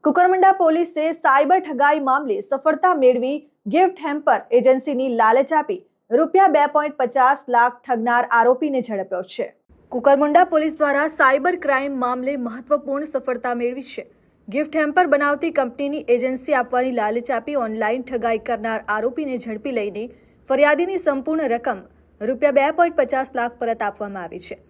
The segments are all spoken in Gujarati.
કુકરમુંડા પોલીસે સાયબર ઠગાઈ મામલે સફળતા મેળવી ગિફ્ટ હેમ્પર એજન્સીની લાલચ આપી રૂપિયા 2.50 લાખ ઠગનાર આરોપીને ઝડપ્યો છે। કુકરમુંડા પોલીસ દ્વારા સાયબર ક્રાઇમ મામલે મહત્વપૂર્ણ સફળતા મેળવી છે। ગિફ્ટ હેમ્પર બનાવતી કંપનીની એજન્સી આપવાની લાલચ આપી ઓનલાઈન ઠગાઈ કરનાર આરોપીને ઝડપી લઈને ફરિયાદીની સંપૂર્ણ રકમ રૂપિયા 2.50 લાખ પરત આપવામાં આવી છે।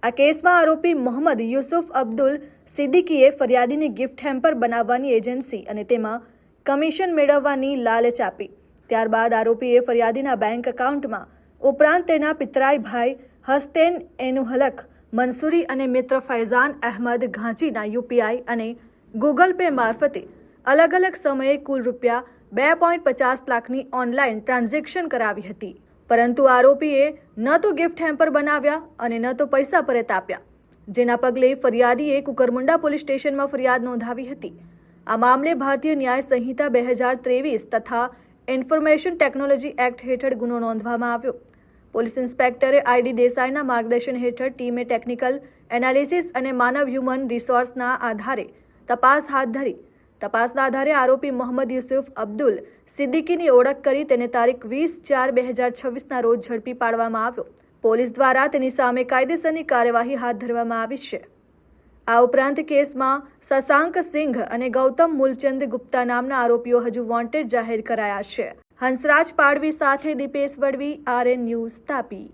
આ કેસમાં આરોપી મોહમ્મદ યુસુફ અબ્દુલ સિદ્દીકીએ ફરિયાદીને ગિફ્ટ હેમ્પર બનાવવાની એજન્સી અને તેમાં કમિશન મેળવવાની લાલચ આપી। ત્યારબાદ આરોપીએ ફરિયાદીના બેંક એકાઉન્ટમાં ઉપરાંત તેના પિતરાઈ ભાઈ હસ્તેન એનુહલક મંસૂરી અને મિત્ર ફૈઝાન અહેમદ ઘાંચીના યુપીઆઈ અને ગૂગલ પે મારફતે અલગ અલગ સમયે કુલ રૂપિયા 2.50 લાખની ઓનલાઈન ટ્રાન્ઝેક્શન કરાવી હતી। પરંતુ આરોપીએ ન તો ગિફ્ટ હેમ્પર બનાવ્યા અને ન તો પૈસા પરત આપ્યા, જેના પગલે ફરિયાદીએ કુકરમુંડા પોલીસ સ્ટેશનમાં ફરિયાદ નોંધાવી હતી। આ મામલે ભારતીય ન્યાય સંહિતા 2023 તથા ઇન્ફોર્મેશન ટેકનોલોજી એક્ટ હેઠળ ગુનો નોંધવામાં આવ્યો। પોલીસ ઇન્સ્પેક્ટરે આઈડી દેસાઈના માર્ગદર્શન હેઠળ ટીમે ટેકનિકલ એનાલિસિસ અને માનવ હ્યુમન રિસોર્સના આધારે તપાસ હાથ ધરી। તપાસના આધારે આરોપી મોહમ્મદ યુસુફ અબ્દુલ સિદ્દીકીની ઓળખ કરી તેને તારીખ 20/4/2026ના રોજ ઝડપી પાડવામાં આવ્યો। પોલીસ દ્વારા તેની સામે કાયદેસરની કાર્યવાહી હાથ ધરવામાં આવી છે। આ ઉપરાંત કેસમાં શશાંક સિંઘ અને ગૌતમ મૂલચંદ ગુપ્તા નામના આરોપીઓ હજુ વોન્ટેડ જાહેર કરાયા છે। હંસરાજ પાડવી સાથે દીપેશ વડવી, RN ન્યૂઝ, તાપી।